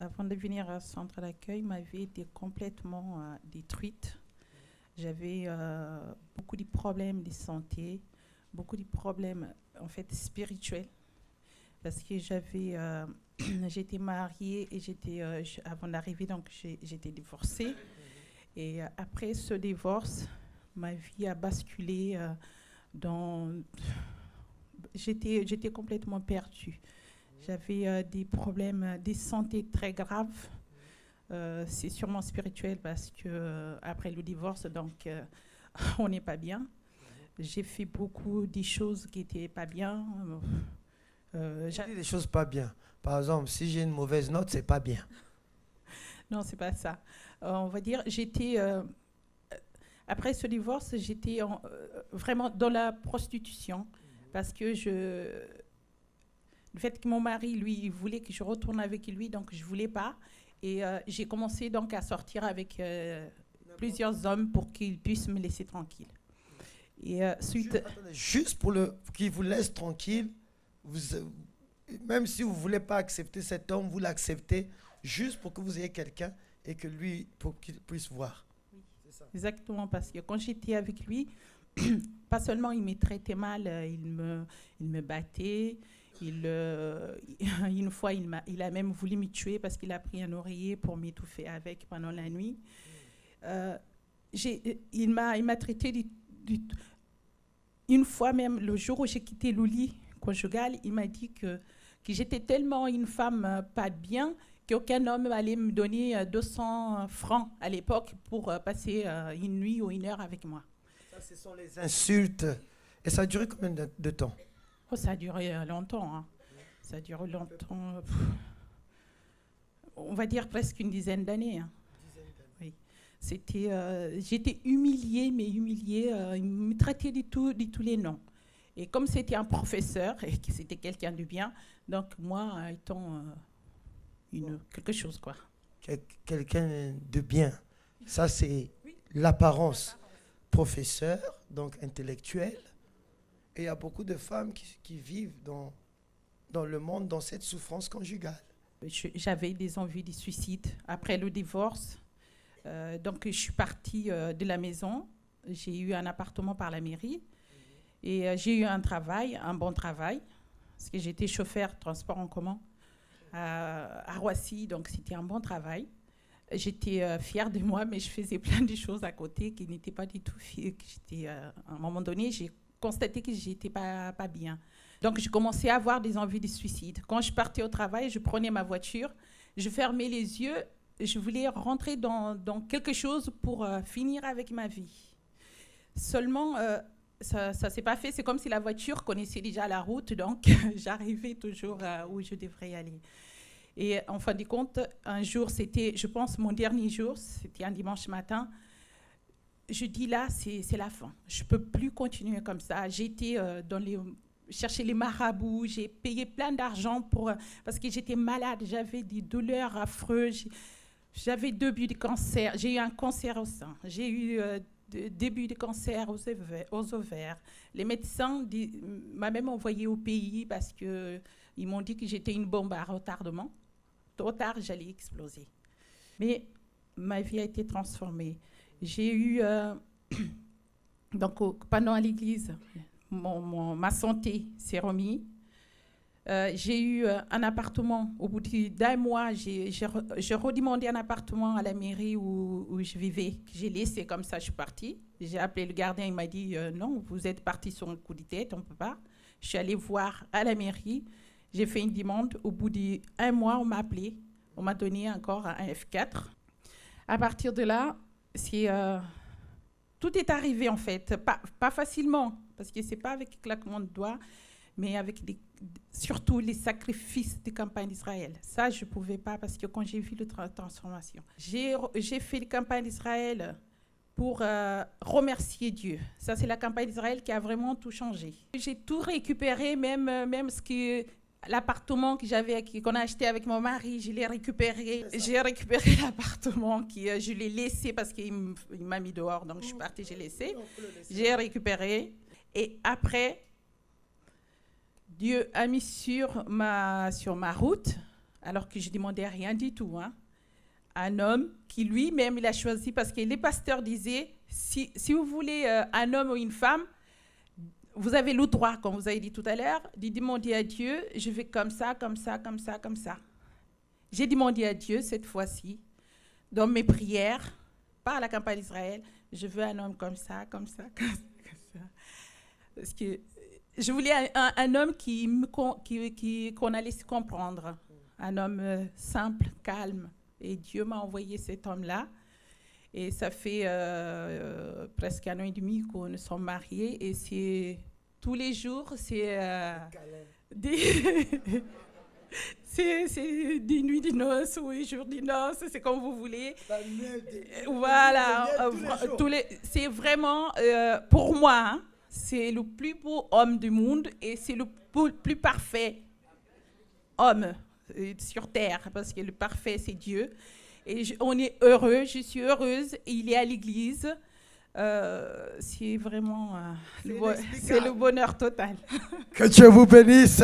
Avant de venir au centre d'accueil, ma vie était complètement détruite. J'avais beaucoup de problèmes de santé, beaucoup de problèmes en fait spirituels, parce que j'étais mariée et avant d'arriver, donc j'étais divorcée. Et après ce divorce, ma vie a basculé dans... J'étais complètement perdue. J'avais des problèmes de santé très graves. C'est sûrement spirituel parce que après le divorce, donc on n'est pas bien. J'ai fait beaucoup de choses qui n'étaient pas bien. Tu dis des choses pas bien. Par exemple, si j'ai une mauvaise note, c'est pas bien. Non, c'est pas ça. On va dire, après ce divorce, j'étais vraiment dans la prostitution parce que le fait que mon mari, lui, il voulait que je retourne avec lui, donc je ne voulais pas. Et j'ai commencé donc à sortir avec plusieurs hommes pour qu'ils puissent me laisser tranquille. Et Juste pour qu'il vous laisse tranquille, même si vous ne voulez pas accepter cet homme, vous l'acceptez juste pour que vous ayez quelqu'un et que lui, pour qu'il puisse voir. C'est ça. Exactement, parce que quand j'étais avec lui, pas seulement il me traitait mal, il me battait. Une fois, il a même voulu me tuer parce qu'il a pris un oreiller pour m'étouffer avec pendant la nuit. Il m'a traité une fois même, le jour où j'ai quitté le lit conjugal, il m'a dit que j'étais tellement une femme pas bien qu'aucun homme allait me donner 200 francs à l'époque pour passer une nuit ou une heure avec moi. Ça, ce sont les insultes. Et ça a duré combien de temps? Oh, ça a duré longtemps. Hein. Ça a duré longtemps. On va dire presque une dizaine d'années. Hein. Oui. J'étais humiliée, mais humiliée. Il me traitait de tous les noms. Et comme c'était un professeur et que c'était quelqu'un de bien, donc moi, étant quelque chose, quoi. Quelqu'un de bien. Ça, c'est l'apparence. Professeur, donc intellectuel. Et il y a beaucoup de femmes qui vivent dans le monde, dans cette souffrance conjugale. J'avais des envies de suicide après le divorce. Donc, je suis partie de la maison. J'ai eu un appartement par la mairie. Et j'ai eu un bon travail, parce que j'étais chauffeur transport en commun à Roissy. Donc, c'était un bon travail. J'étais fière de moi, mais je faisais plein de choses à côté qui n'étaient pas du tout... à un moment donné, j'ai constaté que je n'étais pas bien. Donc, je commençais à avoir des envies de suicide. Quand je partais au travail, je prenais ma voiture, je fermais les yeux, je voulais rentrer dans quelque chose pour finir avec ma vie. Seulement, ça ne s'est pas fait. C'est comme si la voiture connaissait déjà la route, donc j'arrivais toujours où je devrais aller. Et en fin de compte, un jour, c'était, je pense, mon dernier jour, c'était un dimanche matin. Je dis là, c'est la fin. Je ne peux plus continuer comme ça. J'ai été chercher les marabouts, j'ai payé plein d'argent parce que j'étais malade, j'avais des douleurs affreuses, j'avais 2 buts de cancer, j'ai eu un cancer au sein, j'ai eu début de cancer aux ovaires. Les médecins m'ont même envoyé au pays parce qu'ils m'ont dit que j'étais une bombe à retardement. Trop tard, j'allais exploser. Mais ma vie a été transformée. J'ai eu, donc pendant l'église, ma santé s'est remise. J'ai eu un appartement. Au bout d'un mois, j'ai redemandé un appartement à la mairie où je vivais. J'ai laissé comme ça, je suis partie. J'ai appelé le gardien, il m'a dit non, vous êtes parti sur un coup de tête, on ne peut pas. Je suis allée voir à la mairie. J'ai fait une demande. Au bout d'un mois, on m'a appelé. On m'a donné encore un F4. À partir de là, tout est arrivé en fait. Pas facilement, parce que ce n'est pas avec claquement de doigts, mais avec surtout les sacrifices des campagnes d'Israël. Ça, je ne pouvais pas, parce que quand j'ai vu la transformation, j'ai fait les campagnes d'Israël pour remercier Dieu. Ça, c'est la campagne d'Israël qui a vraiment tout changé. J'ai tout récupéré, même ce que... L'appartement qu'on a acheté avec mon mari, je l'ai récupéré. J'ai récupéré l'appartement je l'ai laissé parce qu'il m'a mis dehors, donc je suis partie, j'ai laissé. J'ai récupéré. Et après, Dieu a mis sur ma route alors que je demandais rien du tout. Hein. Un homme qui lui-même, il a choisi, parce que les pasteurs disaient, si vous voulez un homme ou une femme, vous avez le droit, comme vous avez dit tout à l'heure, de demander à Dieu, je vais comme ça, comme ça, comme ça, comme ça. J'ai demandé à Dieu cette fois-ci, dans mes prières, pas à la campagne d'Israël, je veux un homme comme ça, comme ça, comme ça, comme ça. Parce que je voulais un homme qu'on allait se comprendre, un homme simple, calme. Et Dieu m'a envoyé cet homme-là. Et ça fait presque 1 an et demi qu'on nous sommes mariés. Et c'est tous les jours, c'est des nuits de noces ou des jours de noces, c'est comme vous voulez. Voilà, c'est vraiment, pour moi, hein, c'est le plus beau homme du monde et c'est le plus parfait homme sur terre, parce que le parfait, c'est Dieu. Et on est heureux, je suis heureuse, et il est à l'église. C'est vraiment c'est le bonheur total. Que Dieu vous bénisse.